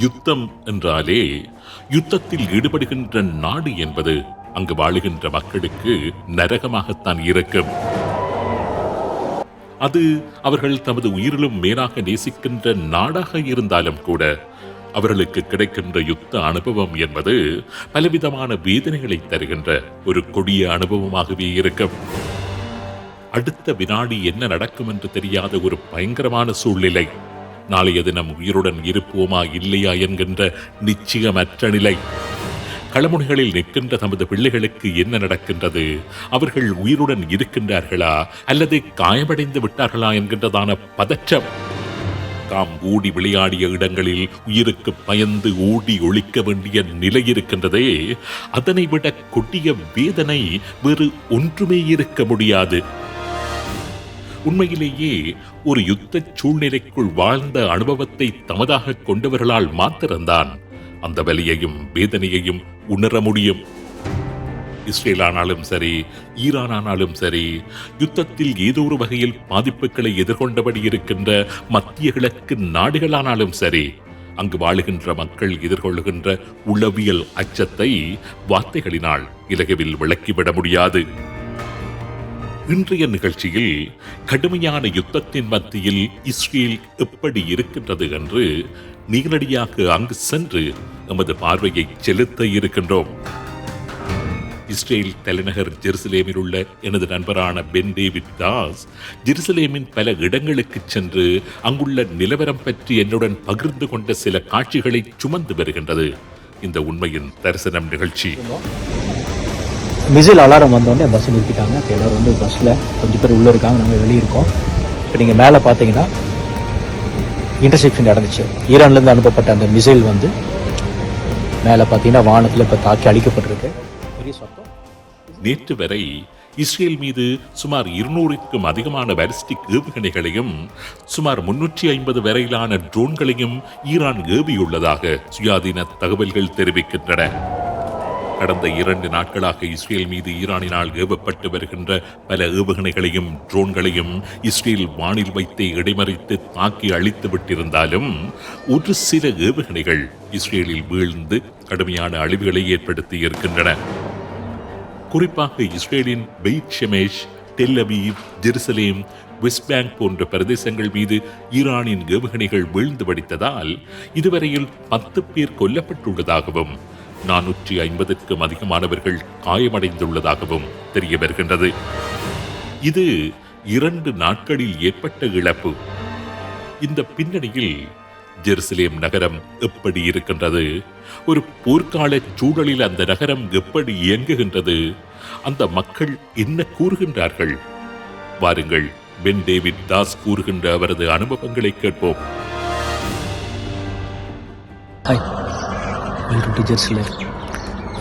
யுத்தம் என்றாலே யுத்தத்தில் ஈடுபடுகின்ற நாடு என்பது அங்கு வாழுகின்ற மக்களுக்கு நரகமாகத்தான் இருக்கும். அது அவர்கள் தமது உயிரிலும் மேலாக நேசிக்கின்ற நாடாக இருந்தாலும் கூட அவர்களுக்கு கிடைக்கின்ற யுத்த அனுபவம் என்பது பலவிதமான வேதனைகளை தருகின்ற ஒரு கொடிய அனுபவமாகவே இருக்கும். அடுத்த வினாடி என்ன நடக்கும் என்று தெரியாத ஒரு பயங்கரமான சூழ்நிலை, நாளைய தினம் உயிருடன் இருப்போமா இல்லையா என்கின்ற நிச்சயமற்ற நிலை, களமுனைகளில் நிற்கின்ற தமது பிள்ளைகளுக்கு என்ன நடக்கின்றது, அவர்கள் உயிருடன் இருக்கின்றார்களா அல்லது காயமடைந்து விட்டார்களா என்கின்றதான பதற்றம், தாம் ஓடி விளையாடிய இடங்களில் உயிருக்கு பயந்து ஓடி ஒழிக்க வேண்டிய நிலை இருக்கின்றதே, அதனை விட கொடிய வேதனை வேறு ஒன்றுமே இருக்க முடியாது. உண்மையிலேயே ஒரு யுத்த சூழ்நிலைக்குள் வாழ்ந்த அனுபவத்தை தமதாக கொண்டவர்களால் மாத்திரம்தான் அந்த வலியையும் வேதனையையும் உணர முடியும். இஸ்ரேலானாலும் சரி, ஈரானானாலும் சரி, யுத்தத்தில் ஏதோ ஒரு வகையில் பாதிப்புகளை எதிர்கொண்டபடி இருக்கின்ற மத்திய கிழக்கு நாடுகளானாலும் சரி, அங்கு வாழுகின்ற மக்கள் எதிர்கொள்ளுகின்ற உளவியல் அச்சத்தை வார்த்தைகளினால் இலகுவில் விளக்கிவிட முடியாது. இன்றைய நிகழ்ச்சியில் கடுமையான யுத்தத்தின் மத்தியில் இஸ்ரேல் எப்படி இருக்கின்றது என்று நேரடியாக அங்கு சென்று நமது பார்வையை செலுத்த இருக்கின்றோம். இஸ்ரேல் தலைநகர் ஜெருசலேமில் உள்ள எனது நண்பரான பென் டேவிட் தாஸ் ஜெருசலேமின் பல இடங்களுக்கு சென்று அங்குள்ள நிலவரம் பற்றி என்னுடன் பகிர்ந்து கொண்ட சில காட்சிகளை சுமந்து வருகின்றது இந்த உண்மையின் தரிசனம் நிகழ்ச்சி. மிசைல் அலாரம் வந்தோடனே பஸ் நிறுத்திட்டாங்க. எல்லோரும் வந்து பஸ்ஸில் கொஞ்சம் பேர் உள்ளே இருக்காங்க, நாங்கள் வெளியே இருக்கோம். இப்போ நீங்கள் மேலே பார்த்தீங்கன்னா இன்டர்செப்ஷன் நடந்துச்சு. ஈரான்லேருந்து அனுப்பப்பட்ட அந்த மிசைல் வந்து மேலே பார்த்தீங்கன்னா வானத்தில் இப்போ தாக்கி அழிக்கப்பட்டிருக்கு. பெரிய சத்தம். நேற்று வரை இஸ்ரேல் மீது சுமார் 200க்கும் அதிகமான பாலிஸ்டிக் ஏவுகணைகளையும் சுமார் 350 வரையிலான ட்ரோன்களையும் ஈரான் ஏவியுள்ளதாக சுயாதீன தகவல்கள் தெரிவிக்கின்றன. கடந்த 2 நாட்களாக இஸ்ரேல் மீது ஈரானினால் ஏவப்பட்டு வருகின்ற பல ஏவுகணைகளையும் ட்ரோன்களையும் இஸ்ரேல் வானில் வைத்து இடைமறித்து தாக்கி அழித்து விட்டிருந்தாலும் ஒரு சில ஏவுகணைகள் இஸ்ரேலில் வீழ்ந்து கடுமையான அழிவுகளை ஏற்படுத்தி இருக்கின்றன. குறிப்பாக இஸ்ரேலின் Beit Shemesh, Tel Aviv, Jerusalem, West Bank போன்ற பிரதேசங்கள் மீது ஈரானின் ஏவுகணைகள் வீழ்ந்து வடித்ததால் இதுவரையில் 10 பேர் கொல்லப்பட்டுள்ளதாகவும் 450க்கும் அதிகமானவர்கள் காயமடைந்துள்ளதாகவும் தெரிய வருகின்றது. இது 2 நாட்களில் ஏற்பட்ட இழப்பு. இந்த பின்னணியில் ஜெருசலேம் நகரம் எப்படி இருக்கின்றது, ஒரு போர்க்கால சூழலில் அந்த நகரம் எப்படி இயங்குகின்றது, அந்த மக்கள் என்ன கூறுகின்றார்கள்? வாருங்கள், பென் டேவிட் தாஸ் கூறுகின்ற அவரது அனுபவங்களை கேட்போம். ஜெருசலேம்,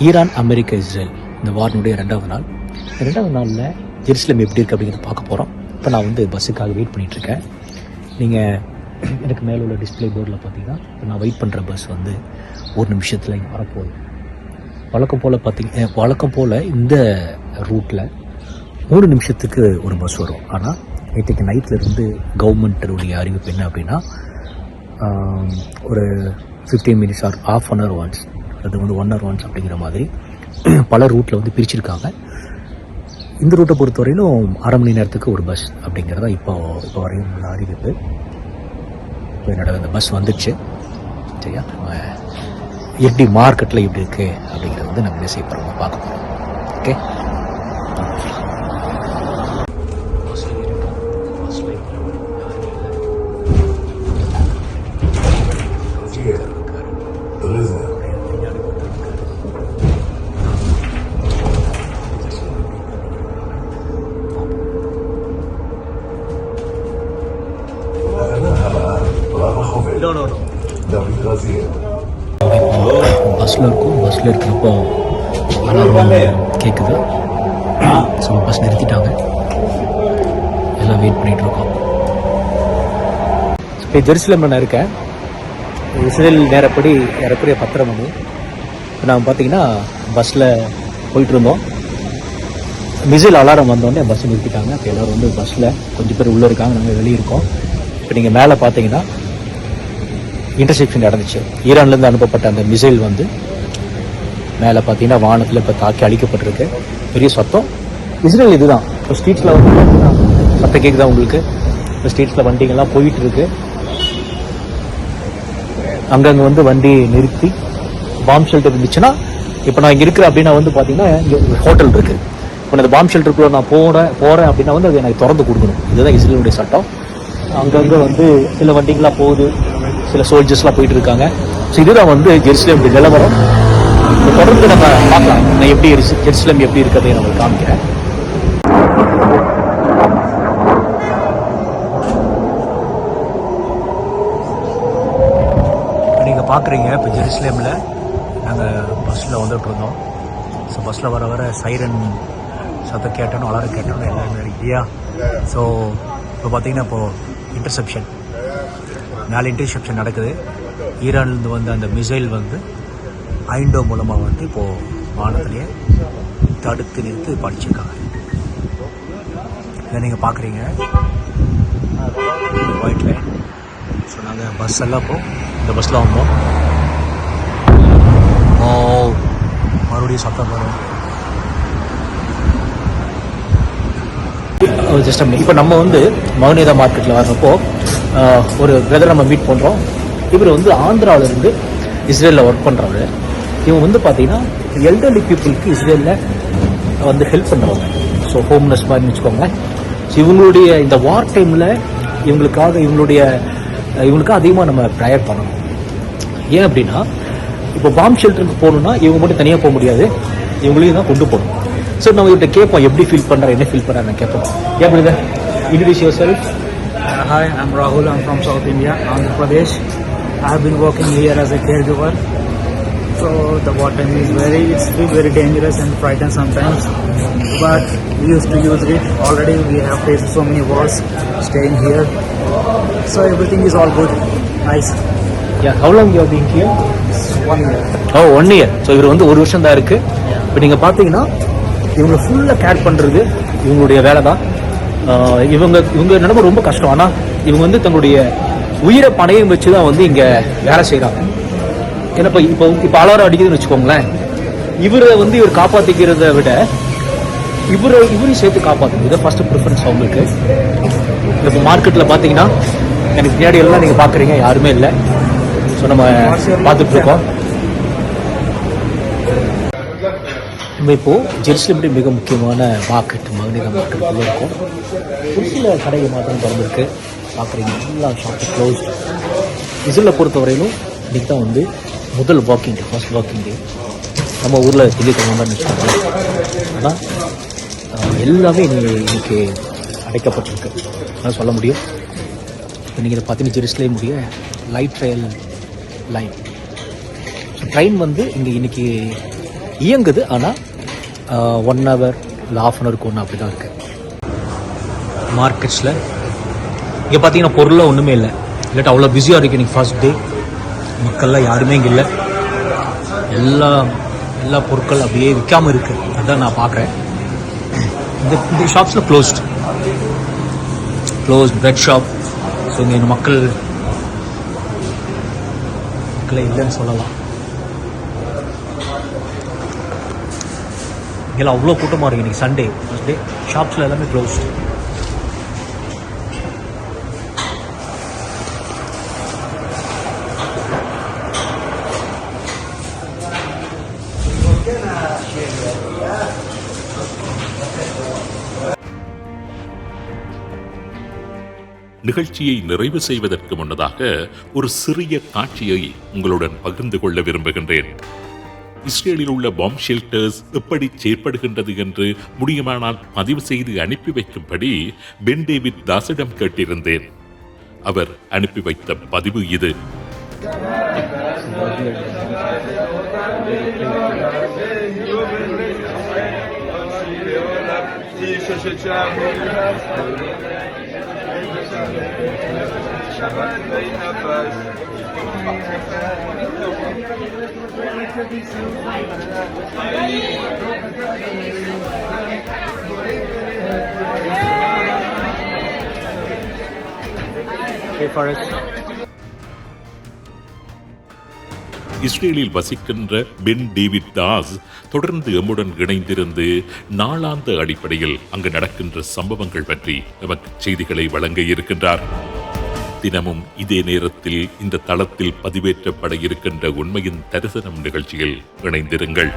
ஈரான், அமெரிக்கா, இஸ்ரேல் இந்த வாரினுடைய 2வது நாள். 2வது நாளில் ஜெருசலேம் எப்படி இருக்குது அப்படிங்கிறத பார்க்க போகிறோம். இப்போ நான் வந்து பஸ்ஸுக்காக வெயிட் பண்ணிகிட்ருக்கேன். நீங்கள் எனக்கு மேலே உள்ள டிஸ்பிளே போர்டில் பார்த்தீங்கன்னா நான் வெயிட் பண்ணுற பஸ் வந்து 1 நிமிஷத்தில் இங்கே வரப்போகுது. வழக்கம் போல் இந்த ரூட்டில் 3 நிமிஷத்துக்கு ஒரு பஸ் வரும். ஆனால் நேற்றைக்கு நைட்லேருந்து கவர்மெண்ட்டுடைய அறிவிப்பு என்ன அப்படின்னா ஒரு 15 minutes R ½ an hour once, அது வந்து 1 hour ஒன்ஸ் அப்படிங்கிற மாதிரி பல ரூட்டில் வந்து பிரிச்சிருக்காங்க. இந்த ரூட்டை பொறுத்தவரையிலும் அரை மணி நேரத்துக்கு ஒரு பஸ் அப்படிங்கிறதா இப்போ வரையும் உள்ள அறிவிப்பு. இப்போ என்னோட இந்த பஸ் வந்துடுச்சு. சரியா, எப்படி மார்க்கெட்டில் எப்படி இருக்குது அப்படிங்கிறத வந்து நம்ம என்ன செய்ய போகிறோம் பார்க்க போகிறோம். ஓகே, பஸ்ஸில் இருக்கிறப்போ கேட்குது. ஸோ பஸ் நிறுத்திட்டாங்க, எல்லாம் வெயிட் பண்ணிகிட்ருக்கோம். இப்போ ஜெருசலேமில் நான் இருக்கேன். இஸ்ரேல் நேரப்படி ஏறக்குறைய 10:30 மணி. இப்போ நான் பார்த்தீங்கன்னா பஸ்ஸில் போயிட்டுருந்தோம். மிசைல் அலாரம் வந்தோடனே பஸ் நிறுத்திட்டாங்க. இப்போ எல்லோரும் வந்து பஸ்ஸில் கொஞ்சம் பேர் உள்ளே இருக்காங்க, நாங்கள் வெளியே இருக்கோம். இப்போ நீங்கள் மேலே பார்த்தீங்கன்னா இன்டர்செப்ஷன் நடந்துச்சு. ஈரான்லேருந்து அனுப்பப்பட்ட அந்த மிசைல் வந்து மேலே பார்த்தீங்கன்னா வானத்தில் இப்போ தாக்கி அழிக்கப்பட்டிருக்கு. பெரிய சத்தம். இஸ்ரேல் இதுதான். இப்போ ஸ்ட்ரீட்ஸில் வந்து சத்தம் கேட்குதா உங்களுக்கு? இப்போ ஸ்ட்ரீட்ஸில் வண்டிங்கெல்லாம் போயிட்டு இருக்கு. அங்கங்கே வந்து வண்டி நிறுத்தி பாம் ஷெல்டர் இருந்துச்சுன்னா, இப்போ நான் இங்கே இருக்கிறேன் அப்படின்னா வந்து பார்த்தீங்கன்னா இங்கே ஹோட்டல் இருக்குது. இப்போ அந்த பாம் ஷெல்டருக்குள்ள நான் போகிறேன் அப்படின்னா வந்து அது எனக்கு திறந்து கொடுக்கணும். இதுதான் இஸ்ரேலுடைய சட்டம். அங்கங்கே வந்து சில வண்டிங்கெலாம் போகுது, சில சோல்ஜர்ஸ்லாம் போயிட்டு இருக்காங்க. ஸோ இதுதான் வந்து ஜெருசலேமுடைய நிலவரம். இப்போ தொடர்ந்து நம்ம பார்க்கலாம் நான் எப்படி ஜெருசலேம் எப்படி இருக்கிறதை நம்ம காமிக்கிறேன். நீங்கள் பார்க்குறீங்க இப்போ ஜெருசலேமில் நாங்கள் பஸ்ஸில் வந்துட்டு இருந்தோம். ஸோ பஸ்ஸில் வர வர சைரன் சத்தம் கேட்டோன்னு அலாரம் கேட்டோன்னு எல்லாருமே இல்லையா. ஸோ இப்போ பார்த்தீங்கன்னா இப்போது இன்டர்செப்ஷன் நடக்குது. ஈரான்லேருந்து வந்து அந்த மிசைல் வந்து ஐண்டோ மூலமாக வந்து இப்போது வானத்திலேயே தடுத்து நிறுத்தி படிச்சிருக்காங்க. இதை நீங்கள் பார்க்குறீங்க ஒயிட் லைன். ஸோ நாங்கள் பஸ் எல்லாம் இந்த பஸ்ஸில் வந்தோம். மறுபடியும் சத்தம் வரும். ஜஸ்ட் இப்போ நம்ம வந்து மௌனிதா மார்க்கெட்டில் வர்றப்போ ஒரு பிரதர் நம்ம மீட் பண்ணுறோம். இவர் வந்து ஆந்திராவிலேருந்து இஸ்ரேலில் ஒர்க் பண்ணுறவர். இவங்க வந்து பார்த்தீங்கன்னா எல்டர்லி பீப்புளுக்கு இஸ்ரேலில் வந்து ஹெல்ப் பண்ணுறவங்க. ஸோ ஹோம்லெஸ் மாதிரி வச்சுக்கோங்க. ஸோ இவங்களுடைய இந்த வார் டைமில் இவங்களுக்காக அதிகமாக நம்ம ப்ரேயர் பண்ணணும். ஏன் அப்படின்னா இப்போ பாம் ஷெல்டருக்கு போகணுன்னா இவங்க மட்டும் தனியாக போக முடியாது, இவங்களையும் தான் கொண்டு போகணும். ஸோ நம்ம இவர்கிட்ட கேட்போம் எப்படி ஃபீல் பண்ணுறேன், என்ன ஃபீல் பண்ணுறேன் கேட்போம். ஏன் brother, introduce yourself. Hi, I'm Rahul. I'm from South India, Andhra Pradesh. I have been working here as a caregiver. So the war time is it's very dangerous and frightened sometimes. But we used to use it. Already we have faced so many wars staying here. So everything is all good. Nice. Yeah, how long you have been here? 1 year. Oh, 1 year. So இவர் வந்து 1 வருஷம் தான் இருக்கு. இப்போ நீங்கள் பார்த்தீங்கன்னா இவங்களை ஃபுல்லாக கேர் பண்ணுறது இவங்களுடைய வேலை தான். இவங்க நிலைமை ரொம்ப கஷ்டம். ஆனால் இவங்க வந்து தங்களுடைய உயிரை பணையம் வச்சு தான் வந்து இங்கே வேலை செய்கிறாங்க. ஏன்னா இப்போ அலாரம் அடிக்குதுன்னு வச்சுக்கோங்களேன், இவர் காப்பாற்றிக்கிறத விட இவரையும் சேர்த்து காப்பாற்றணும். இதை ஃபர்ஸ்ட் ப்ரிஃபரன்ஸ் அவங்களுக்கு. இப்போ மார்க்கெட்டில் பார்த்தீங்கன்னா எனக்கு பின்னாடி எல்லாம் நீங்கள் பார்க்குறீங்க, யாருமே இல்லை. ஸோ நம்ம பார்த்துட்டு இருக்கோம். நம்ம இப்போது ஜெருசலேமுடைய மிக முக்கியமான மார்க்கெட் மகனிதா மார்க்கெட் உள்ள இருக்கும். ஒரு சில கடைகள் மாத்திரம் திறந்துருக்கு. பார்க்குறீங்க எல்லா ஷாப்பும் க்ளோஸ்ட். இஸ்ரேலை பொறுத்தவரையிலும் இன்றைக்கி தான் வந்து முதல் ஃபர்ஸ்ட் வாக்கிங் டே. நம்ம ஊரில் திங்கக்கிழமை மாதிரி வச்சுக்கோங்க. ஆனால் எல்லாமே இன்னைக்கு அடைக்கப்பட்டிருக்கு அதான் சொல்ல முடியும். இப்போ நீங்கள் பார்த்தீங்கன்னா ஜெருசலேமுடைய லைட் ரயில் லைன். ஸோ ட்ரெயின் வந்து இங்கே இன்னைக்கு இயங்குது. ஆனால் 1 hour இல்லை 1/2 hour ஒன்று அப்படி தான் இருக்குது. மார்க்கெட்ஸில் இங்கே பார்த்தீங்கன்னா பொருளாக ஒன்றுமே இல்லை. இல்லாட்டி அவ்வளோ பிஸியாக இருக்குது. இன்றைக்கி ஃபர்ஸ்ட் டே. மக்கள்லாம் யாருமே இங்கே இல்லை. எல்லா பொருட்கள் அப்படியே விற்காமல் இருக்குது. அதுதான் நான் பார்க்குறேன். இந்த ஷாப்ஸில் க்ளோஸ்ட் பிரெட் ஷாப். ஸோ இங்கே மக்களே இல்லைன்னு சொல்லலாம். இங்கெல்லாம் அவ்வளோ கூட்டமாக இருக்குது. இன்றைக்கி சண்டே ஃபர்ஸ்ட் டே. ஷாப்ஸில் எல்லாமே க்ளோஸ்ட். நிகழ்ச்சியை நிறைவு செய்வதற்கு முன்னதாக ஒரு சிறிய காட்சியை உங்களுடன் பகிர்ந்து கொள்ள விரும்புகின்றேன். இஸ்ரேலில் உள்ள பாம் ஷெல்டர்ஸ் எப்படி செயற்படுகின்றது என்று முடியுமானால் பதிவு செய்து அனுப்பி வைக்கும்படி பென் டேவிட் தாஸிடம் கேட்டிருந்தேன். அவர் அனுப்பி வைத்த பதிவு இது. Pay for it. இஸ்ரேலில் வசிக்கின்ற பென் டேவிட் தாஸ் தொடர்ந்து எம்முடன் இணைந்திருந்து நாளாந்த அடிப்படையில் அங்கு நடக்கின்ற சம்பவங்கள் பற்றி நமக்கு செய்திகளை வழங்க இருக்கின்றார். தினமும் இதே நேரத்தில் இந்த தளத்தில் பதிவேற்றப்பட இருக்கின்ற உண்மையின் தரிசனம் நிகழ்ச்சியில் இணைந்திருங்கள்.